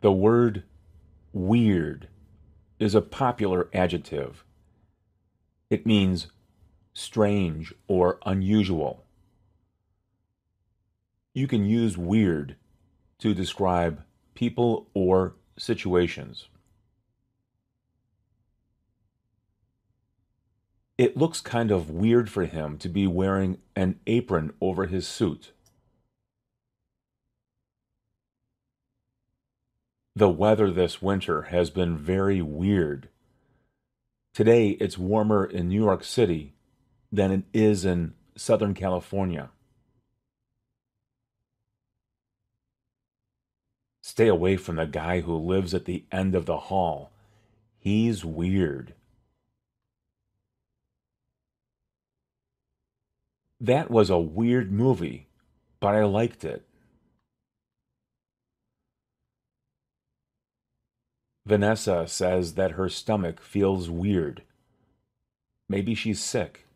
The word weird is a popular adjective. It means strange or unusual. You can use weird to describe people or situations. It looks kind of weird for him to be wearing an apron over his suit. The weather this winter has been very weird. Today it's warmer in New York City than it is in Southern California. Stay away from the guy who lives at the end of the hall. He's weird. That was a weird movie, but I liked it. Vanessa says that her stomach feels weird. Maybe she's sick.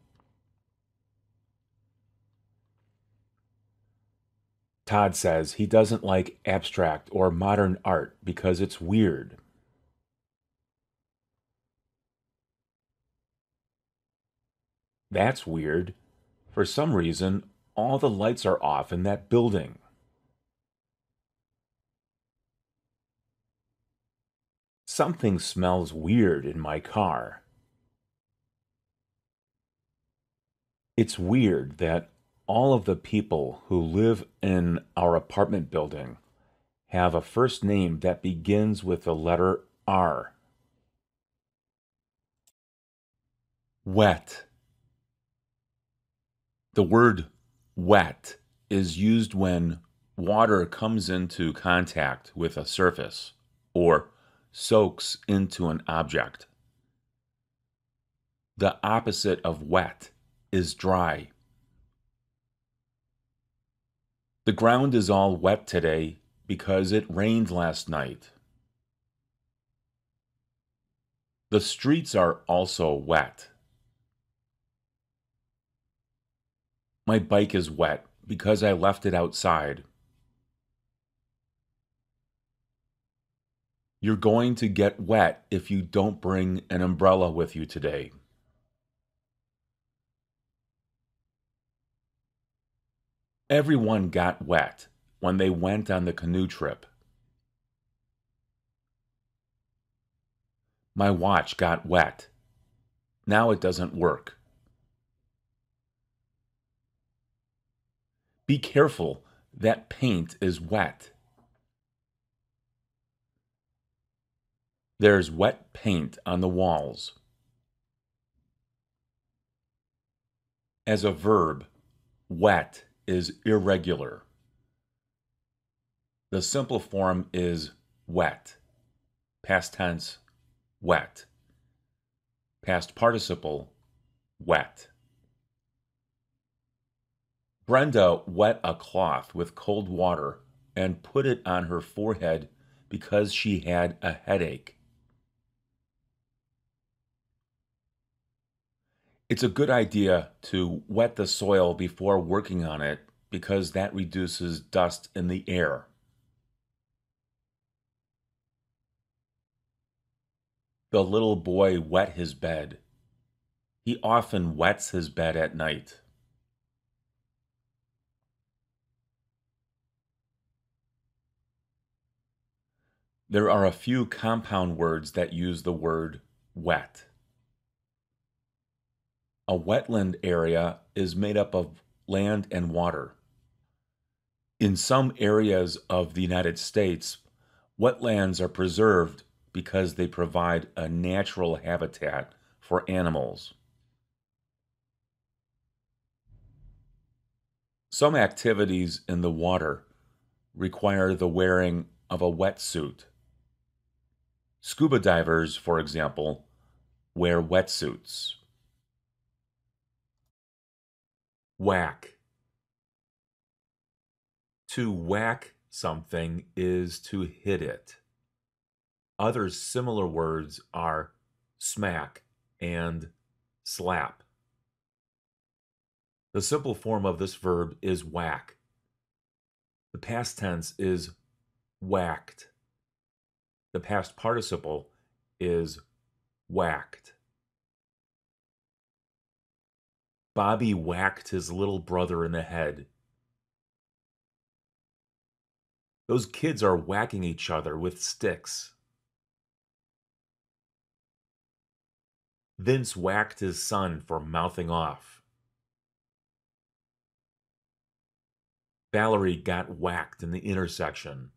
Todd says he doesn't like abstract or modern art because it's weird. That's weird. For some reason, all the lights are off in that building. Something smells weird in my car. It's weird that all of the people who live in our apartment building have a first name that begins with the letter R. Wet. The word wet is used when water comes into contact with a surface or soaks into an object. The opposite of wet is dry. The ground is all wet today because it rained last night. The streets are also wet. My bike is wet because I left it outside. You're going to get wet if you don't bring an umbrella with you today. Everyone got wet when they went on the canoe trip. My watch got wet. Now it doesn't work. Be careful, that paint is wet. There's wet paint on the walls. As a verb, wet is irregular. The simple form is wet. Past tense, wet. Past participle, wet. Brenda wet a cloth with cold water and put it on her forehead because she had a headache. It's a good idea to wet the soil before working on it because that reduces dust in the air. The little boy wet his bed. He often wets his bed at night. There are a few compound words that use the word wet. A wetland area is made up of land and water. In some areas of the United States, wetlands are preserved because they provide a natural habitat for animals. Some activities in the water require the wearing of a wetsuit. Scuba divers, for example, wear wetsuits. Whack. To whack something is to hit it. Other similar words are smack and slap. The simple form of this verb is whack. The past tense is whacked. The past participle is whacked. Bobby whacked his little brother in the head. Those kids are whacking each other with sticks. Vince whacked his son for mouthing off. Valerie got whacked in the intersection.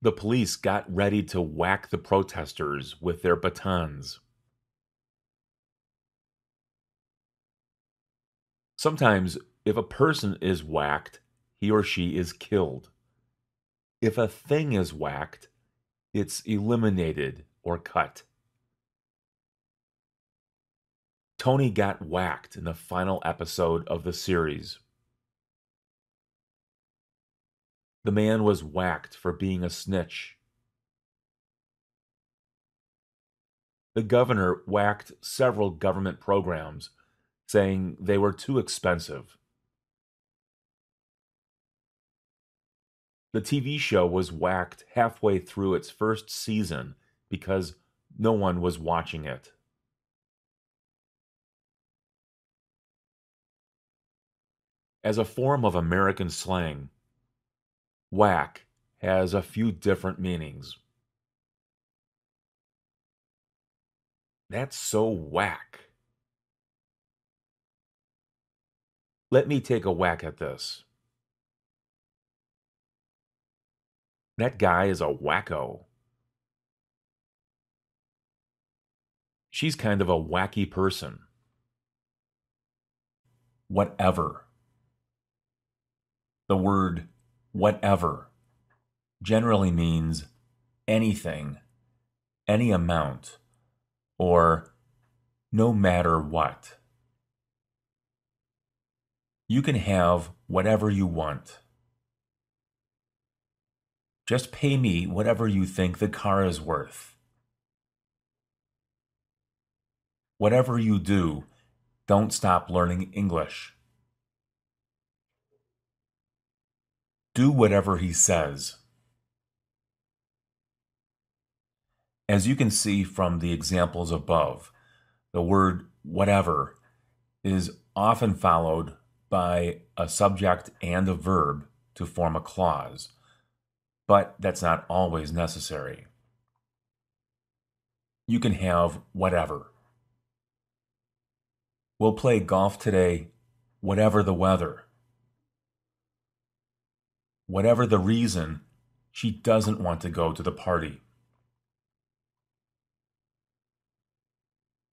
The police got ready to whack the protesters with their batons. Sometimes, if a person is whacked, he or she is killed. If a thing is whacked, it's eliminated or cut. Tony got whacked in the final episode of the series. The man was whacked for being a snitch. The governor whacked several government programs, saying they were too expensive. The TV show was whacked halfway through its first season because no one was watching it. As a form of American slang, whack has a few different meanings. That's so whack. Let me take a whack at this. That guy is a wacko. She's kind of a wacky person. Whatever. The word whatever generally means anything, any amount, or no matter what. You can have whatever you want. Just pay me whatever you think the car is worth. Whatever you do, don't stop learning English. Do whatever he says. As you can see from the examples above, the word whatever is often followed by a subject and a verb to form a clause, but that's not always necessary. You can have whatever. We'll play golf today, whatever the weather. Whatever the reason, she doesn't want to go to the party.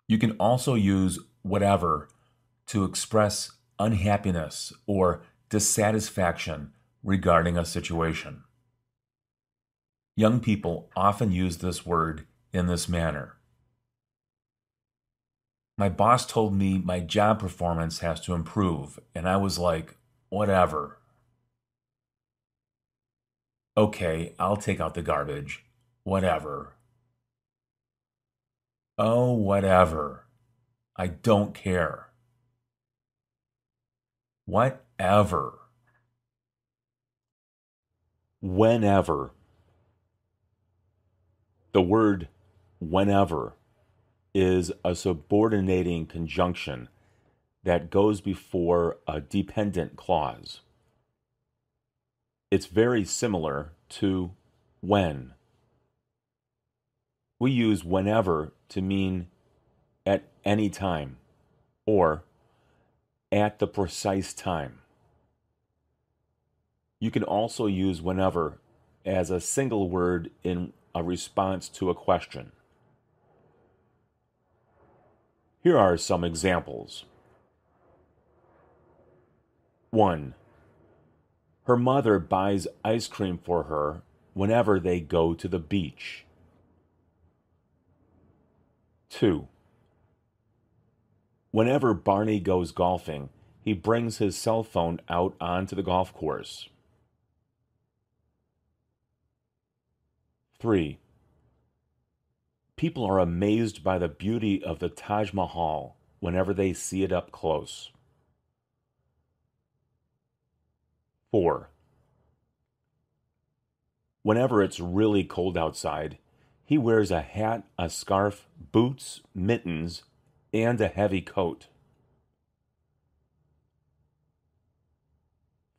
You can also use whatever to express unhappiness or dissatisfaction regarding a situation. Young people often use this word in this manner. My boss told me my job performance has to improve, and I was like, whatever. Okay, I'll take out the garbage. Whatever. Oh, whatever. I don't care. Whatever. Whenever. The word whenever is a subordinating conjunction that goes before a dependent clause. It's very similar to when. We use whenever to mean at any time or at the precise time. You can also use whenever as a single word in a response to a question. Here are some examples. 1. Her mother buys ice cream for her whenever they go to the beach. 2. Whenever Barney goes golfing, he brings his cell phone out onto the golf course. 3. People are amazed by the beauty of the Taj Mahal whenever they see it up close. 4. Whenever it's really cold outside, he wears a hat, a scarf, boots, mittens, and a heavy coat.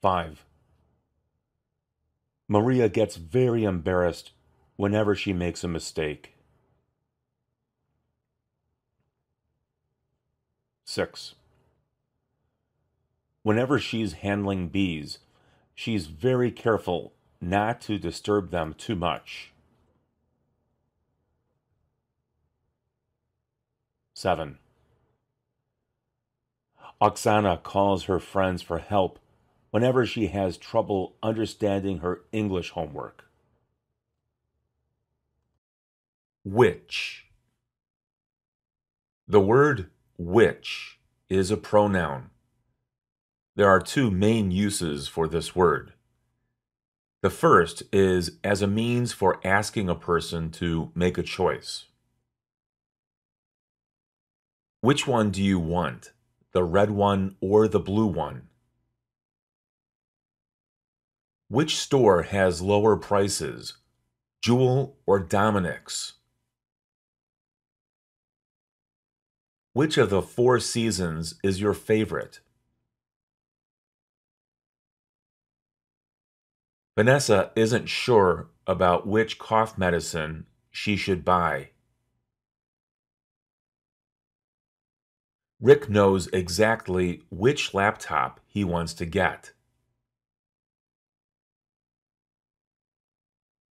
5. Maria gets very embarrassed whenever she makes a mistake. 6. Whenever she's handling bees, she's very careful not to disturb them too much. 7. Oksana calls her friends for help whenever she has trouble understanding her English homework. Which. The word which is a pronoun. There are two main uses for this word. The first is as a means for asking a person to make a choice. Which one do you want, the red one or the blue one? Which store has lower prices, Jewel or Dominic's? Which of the 4 seasons is your favorite? Vanessa isn't sure about which cough medicine she should buy. Rick knows exactly which laptop he wants to get.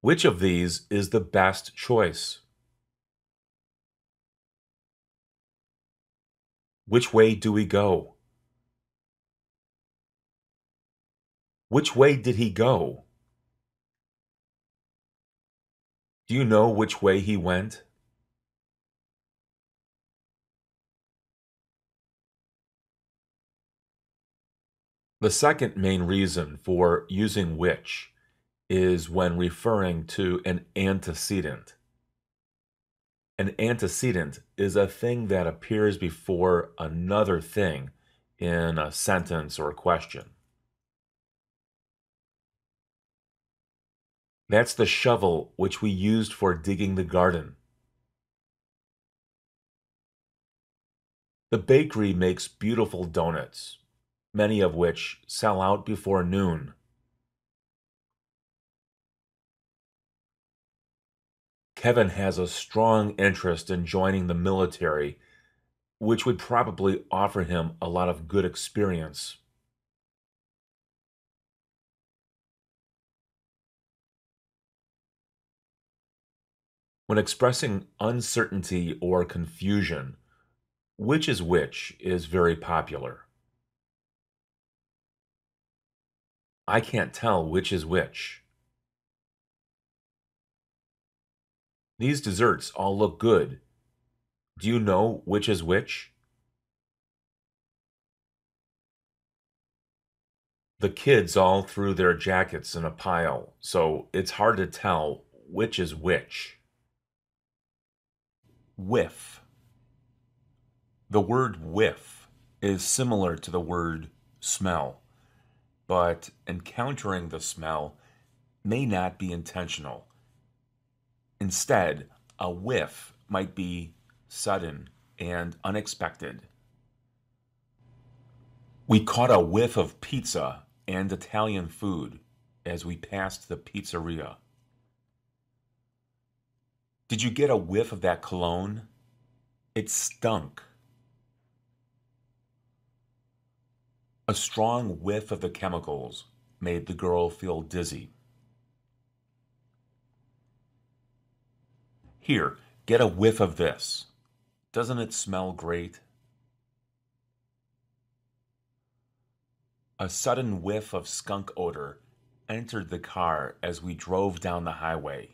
Which of these is the best choice? Which way do we go? Which way did he go? Do you know which way he went? The second main reason for using which is when referring to an antecedent. An antecedent is a thing that appears before another thing in a sentence or a question. That's the shovel which we used for digging the garden. The bakery makes beautiful donuts, many of which sell out before noon. Kevin has a strong interest in joining the military, which would probably offer him a lot of good experience. When expressing uncertainty or confusion, which is very popular. I can't tell which is which. These desserts all look good. Do you know which is which? The kids all threw their jackets in a pile, so it's hard to tell which is which. Whiff. The word whiff is similar to the word smell, but encountering the smell may not be intentional. Instead, a whiff might be sudden and unexpected. We caught a whiff of pizza and Italian food as we passed the pizzeria. Did you get a whiff of that cologne? It stunk. A strong whiff of the chemicals made the girl feel dizzy. Here, get a whiff of this. Doesn't it smell great? A sudden whiff of skunk odor entered the car as we drove down the highway.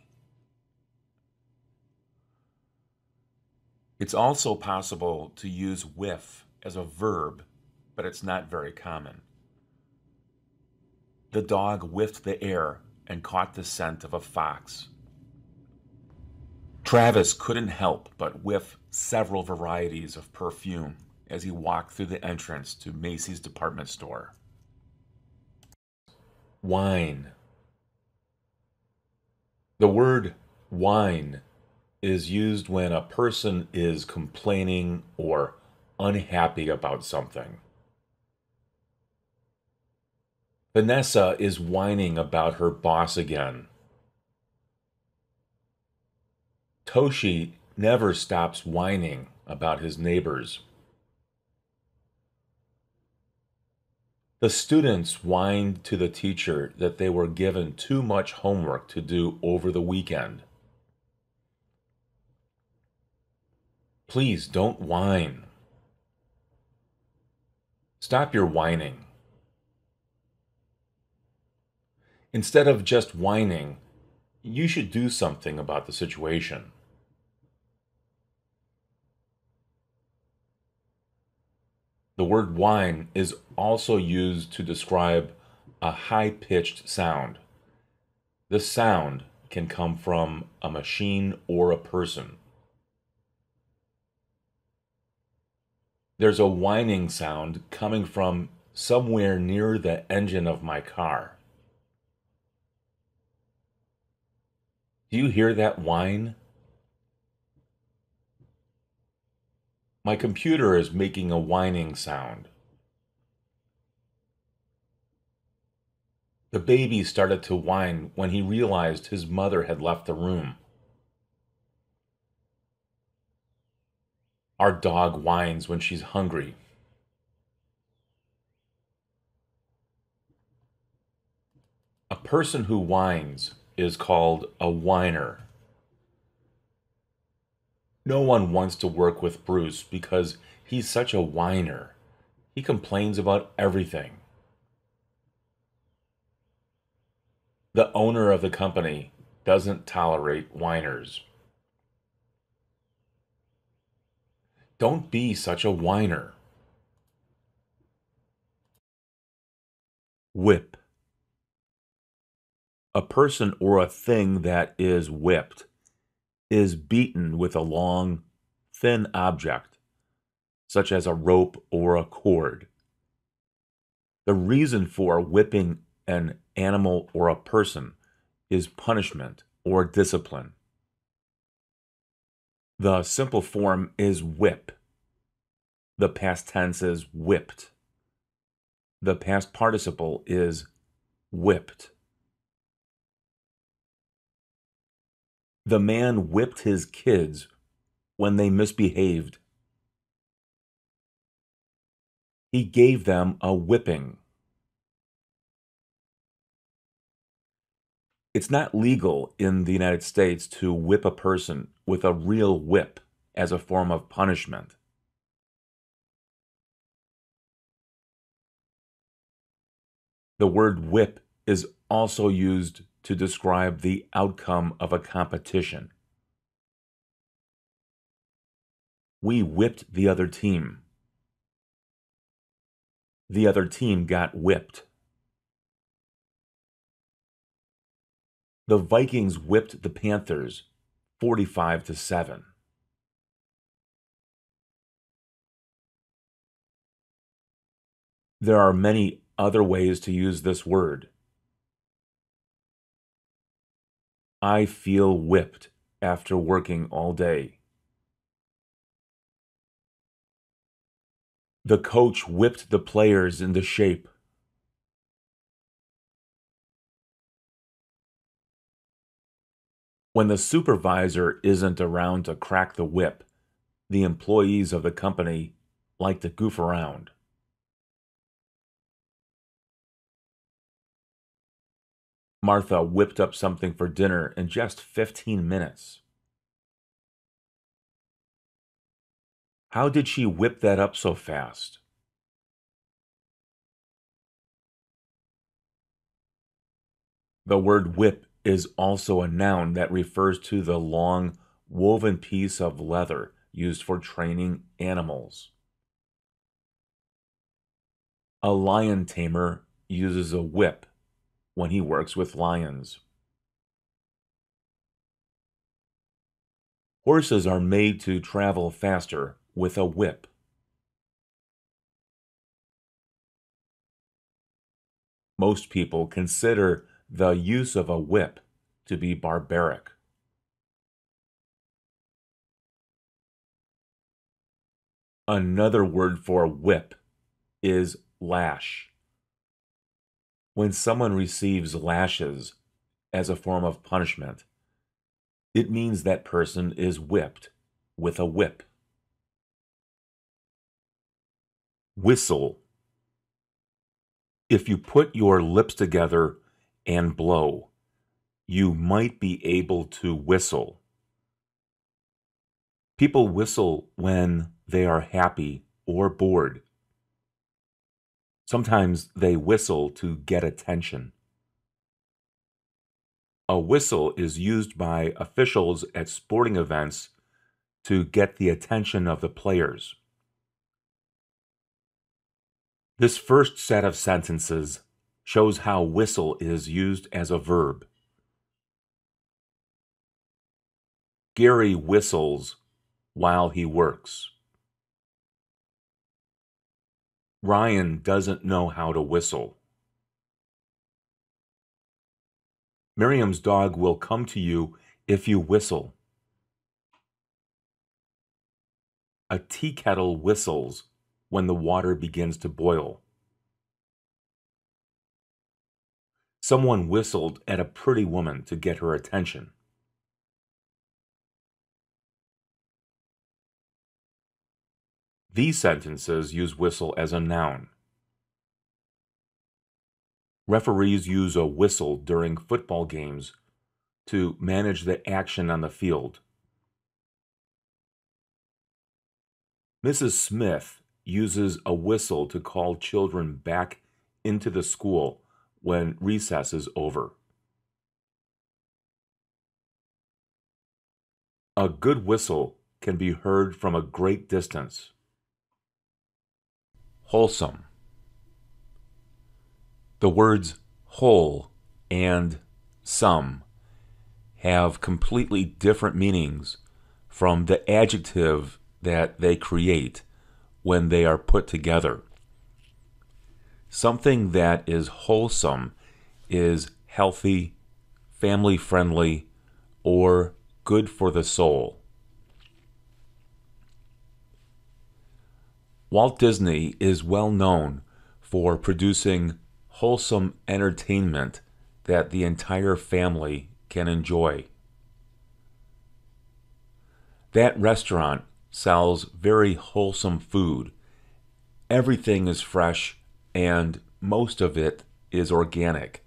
It's also possible to use whiff as a verb, but it's not very common. The dog whiffed the air and caught the scent of a fox. Travis couldn't help but whiff several varieties of perfume as he walked through the entrance to Macy's department store. Wine. The word whine is used when a person is complaining or unhappy about something. Vanessa is whining about her boss again. Toshi never stops whining about his neighbors. The students whined to the teacher that they were given too much homework to do over the weekend. Please don't whine. Stop your whining. Instead of just whining, you should do something about the situation. The word whine is also used to describe a high-pitched sound. The sound can come from a machine or a person. There's a whining sound coming from somewhere near the engine of my car. Do you hear that whine? My computer is making a whining sound. The baby started to whine when he realized his mother had left the room. Our dog whines when she's hungry. A person who whines is called a whiner. No one wants to work with Bruce because he's such a whiner. He complains about everything. The owner of the company doesn't tolerate whiners. Don't be such a whiner. Whip. A person or a thing that is whipped is beaten with a long, thin object, such as a rope or a cord. The reason for whipping an animal or a person is punishment or discipline. The simple form is whip. The past tense is whipped. The past participle is whipped. The man whipped his kids when they misbehaved. He gave them a whipping. It's not legal in the United States to whip a person with a real whip as a form of punishment. The word whip is also used to describe the outcome of a competition. We whipped the other team. The other team got whipped. The Vikings whipped the Panthers 45-7. There are many other ways to use this word. I feel whipped after working all day. The coach whipped the players into shape. When the supervisor isn't around to crack the whip, the employees of the company like to goof around. Martha whipped up something for dinner in just 15 minutes. How did she whip that up so fast? The word whip is also a noun that refers to the long, woven piece of leather used for training animals. A lion tamer uses a whip when he works with lions. Horses are made to travel faster with a whip. Most people consider the use of a whip to be barbaric. Another word for whip is lash. When someone receives lashes as a form of punishment, it means that person is whipped with a whip. Whistle. If you put your lips together and blow, you might be able to whistle. People whistle when they are happy or bored. Sometimes they whistle to get attention. A whistle is used by officials at sporting events to get the attention of the players. This first set of sentences shows how whistle is used as a verb. Gary whistles while he works. Ryan doesn't know how to whistle. Miriam's dog will come to you if you whistle. A tea kettle whistles when the water begins to boil. Someone whistled at a pretty woman to get her attention. These sentences use whistle as a noun. Referees use a whistle during football games to manage the action on the field. Mrs. Smith uses a whistle to call children back into the school when recess is over. A good whistle can be heard from a great distance. Wholesome. The words whole and some have completely different meanings from the adjective that they create when they are put together. Something that is wholesome is healthy, family-friendly, or good for the soul. Walt Disney is well known for producing wholesome entertainment that the entire family can enjoy. That restaurant sells very wholesome food. Everything is fresh and most of it is organic.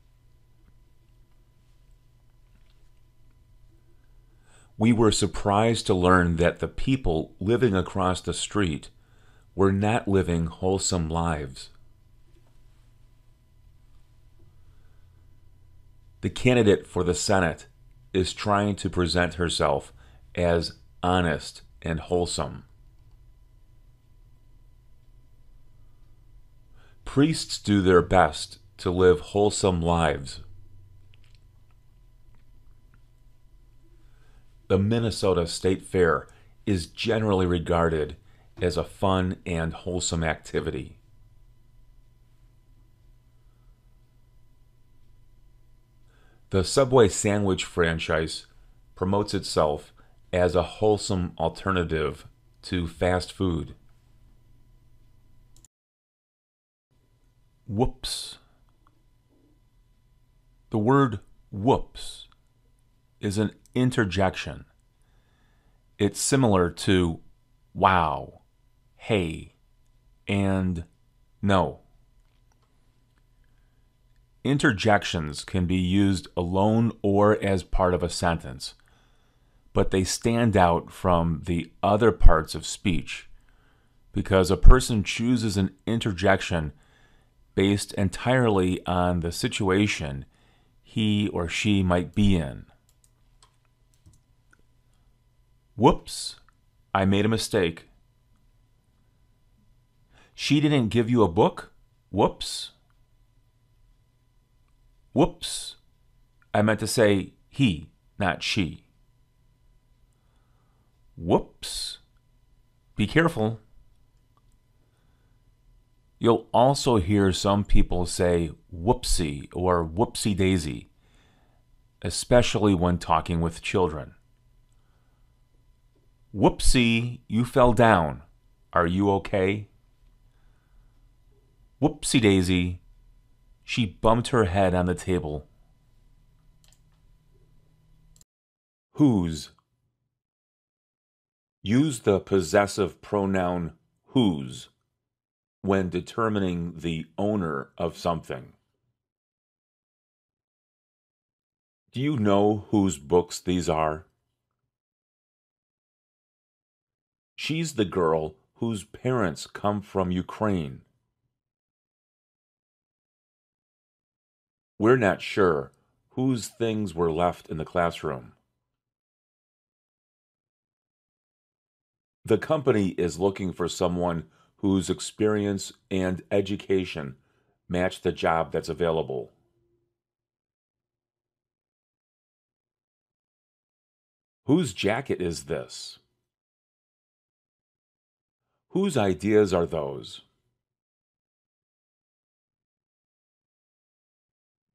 We were surprised to learn that the people living across the street were not living wholesome lives. The candidate for the Senate is trying to present herself as honest and wholesome. Priests do their best to live wholesome lives. The Minnesota State Fair is generally regarded as a fun and wholesome activity. The Subway sandwich franchise promotes itself as a wholesome alternative to fast food. Whoops. The word whoops is an interjection. It's similar to wow, hey, and no. Interjections can be used alone or as part of a sentence, but they stand out from the other parts of speech because a person chooses an interjection based entirely on the situation he or she might be in. Whoops, I made a mistake. She didn't give you a book? Whoops. Whoops, I meant to say he, not she. Whoops, be careful. You'll also hear some people say whoopsie or whoopsie daisy. especially when talking with children. Whoopsie, you fell down. Are you okay? Whoopsie daisy, she bumped her head on the table. Whose. Use the possessive pronoun whose when determining the owner of something. Do you know whose books these are? She's the girl whose parents come from Ukraine. We're not sure whose things were left in the classroom. The company is looking for someone whose experience and education match the job that's available. Whose jacket is this? Whose ideas are those?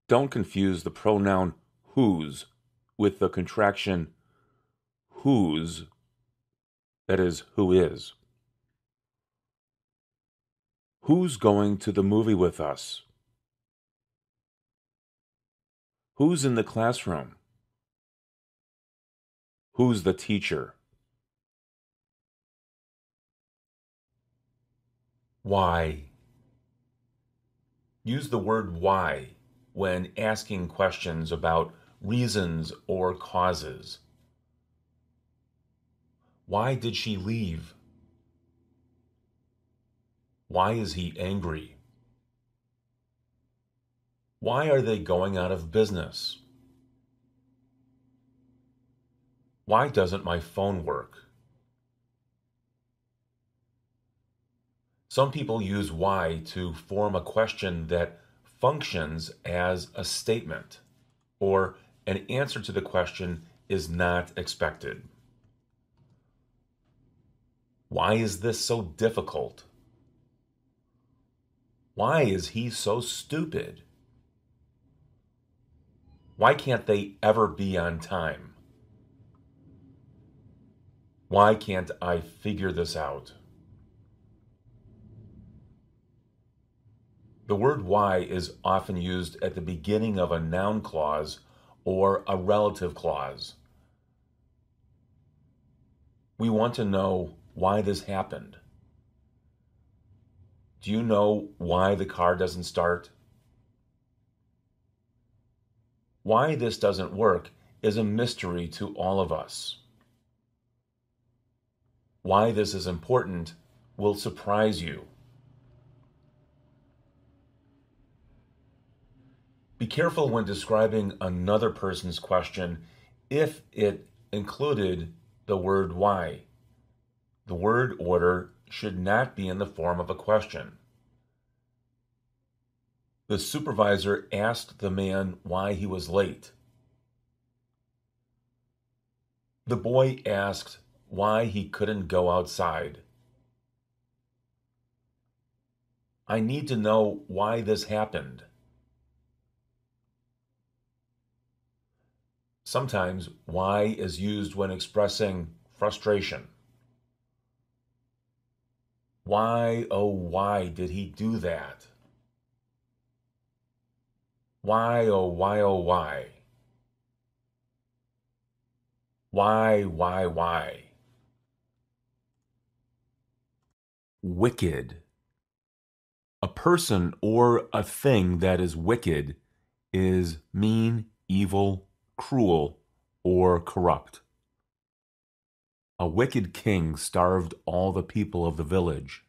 Don't confuse the pronoun whose with the contraction whose, that is, who is. Who's going to the movie with us? Who's in the classroom? Who's the teacher? Why? Use the word why when asking questions about reasons or causes. Why did she leave? Why is he angry? Why are they going out of business? Why doesn't my phone work? Some people use why to form a question that functions as a statement, or an answer to the question is not expected. Why is this so difficult? Why is he so stupid? Why can't they ever be on time? Why can't I figure this out? The word why is often used at the beginning of a noun clause or a relative clause. We want to know why this happened. Do you know why the car doesn't start? Why this doesn't work is a mystery to all of us. Why this is important will surprise you. Be careful when describing another person's question if it included the word why. The word order should not be in the form of a question. The supervisor asked the man why he was late. The boy asked why he couldn't go outside. I need to know why this happened. Sometimes why is used when expressing frustration. Why, oh, why did he do that? Why, oh, why, oh, why? Why? Wicked. A person or a thing that is wicked is mean, evil, cruel, or corrupt. A wicked king starved all the people of the village.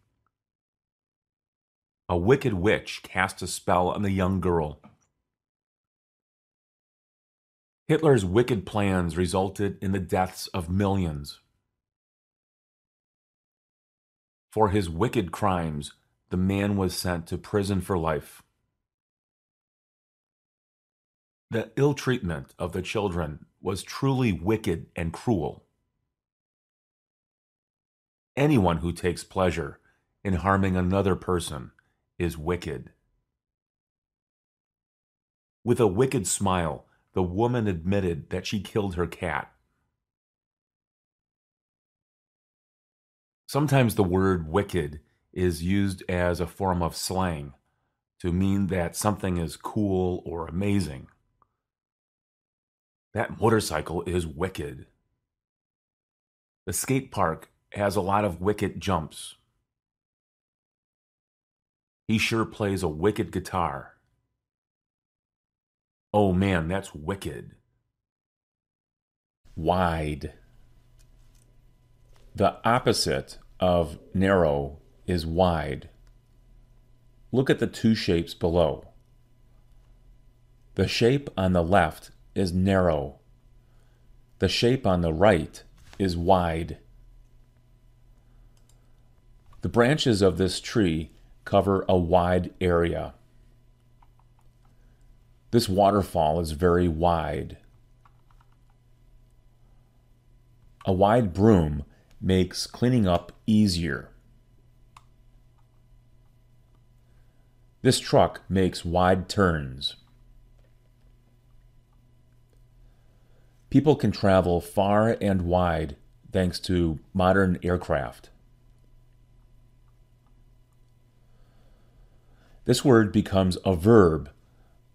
A wicked witch cast a spell on the young girl. Hitler's wicked plans resulted in the deaths of millions. For his wicked crimes, the man was sent to prison for life. The ill treatment of the children was truly wicked and cruel. Anyone who takes pleasure in harming another person is wicked. With a wicked smile, the woman admitted that she killed her cat. Sometimes the word wicked is used as a form of slang to mean that something is cool or amazing. That motorcycle is wicked. The skate park has a lot of wicked jumps. He sure plays a wicked guitar. Oh man, that's wicked. Wide. The opposite of narrow is wide. Look at the two shapes below. The shape on the left is narrow. The shape on the right is wide. The branches of this tree cover a wide area. This waterfall is very wide. A wide broom makes cleaning up easier. This truck makes wide turns. People can travel far and wide thanks to modern aircraft. This word becomes a verb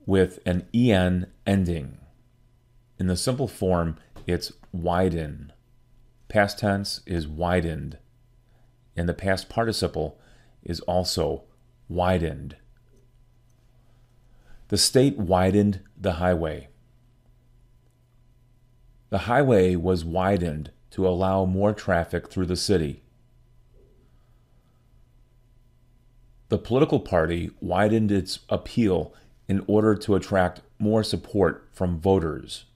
with an en ending. In the simple form, it's widen. Past tense is widened, and the past participle is also widened. The state widened the highway. The highway was widened to allow more traffic through the city. The political party widened its appeal in order to attract more support from voters.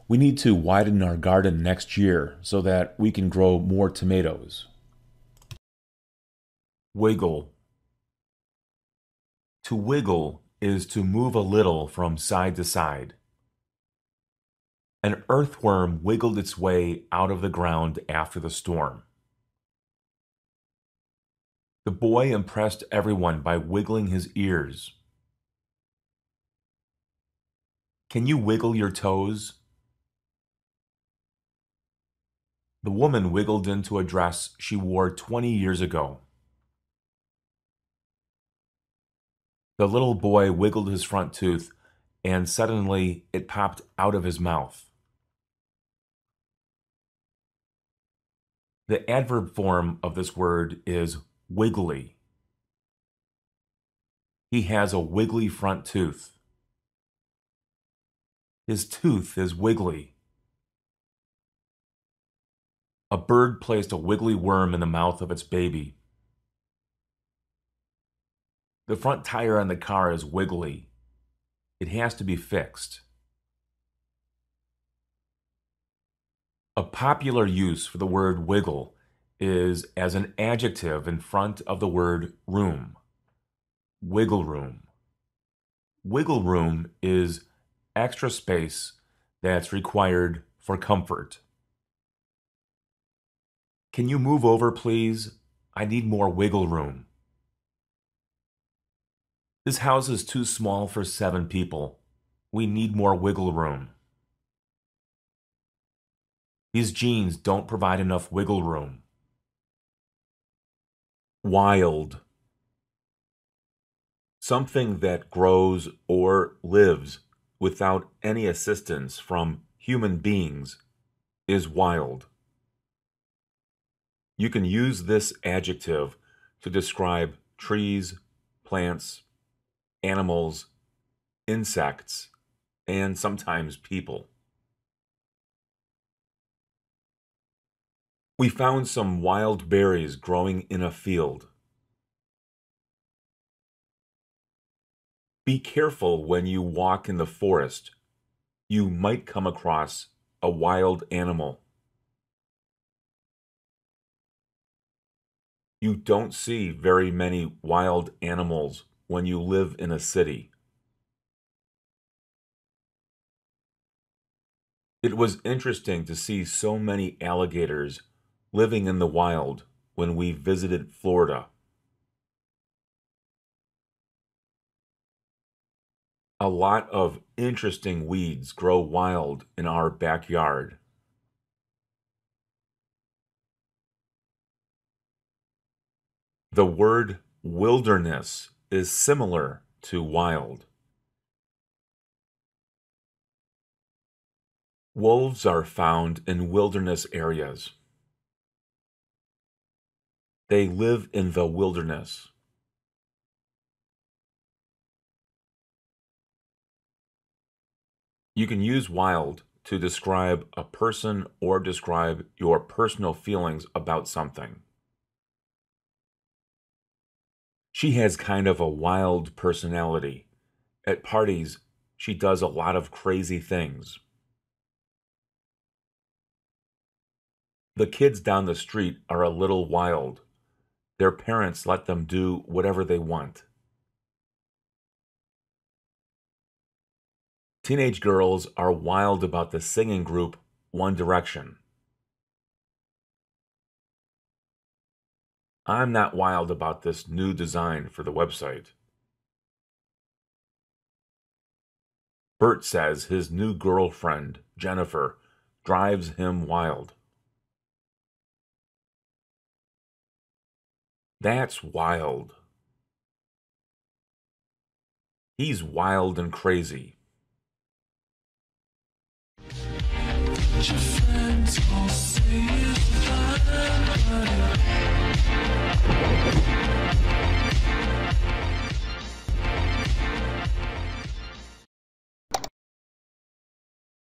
We need to widen our garden next year so that we can grow more tomatoes. Wiggle. To wiggle is to move a little from side to side. An earthworm wiggled its way out of the ground after the storm. The boy impressed everyone by wiggling his ears. Can you wiggle your toes? The woman wiggled into a dress she wore 20 years ago. The little boy wiggled his front tooth, and suddenly it popped out of his mouth. The adverb form of this word is wiggly. He has a wiggly front tooth. His tooth is wiggly. A bird placed a wiggly worm in the mouth of its baby. The front tire on the car is wiggly. It has to be fixed. A popular use for the word wiggle is as an adjective in front of the word room. Wiggle room. Wiggle room is extra space that's required for comfort. Can you move over, please? I need more wiggle room. This house is too small for 7 people. We need more wiggle room. These jeans don't provide enough wiggle room. Wild. Something that grows or lives without any assistance from human beings is wild. You can use this adjective to describe trees, plants, animals, insects, and sometimes people. We found some wild berries growing in a field. Be careful when you walk in the forest. You might come across a wild animal. You don't see very many wild animals when you live in a city. It was interesting to see so many alligators living in the wild when we visited Florida. A lot of interesting weeds grow wild in our backyard. The word wilderness is similar to wild. Wolves are found in wilderness areas. They live in the wilderness. You can use wild to describe a person or describe your personal feelings about something. She has kind of a wild personality. At parties, she does a lot of crazy things. The kids down the street are a little wild. Their parents let them do whatever they want. Teenage girls are wild about the singing group One Direction. I'm not wild about this new design for the website. Bert says his new girlfriend, Jennifer, drives him wild. That's wild. He's wild and crazy. Your friends all say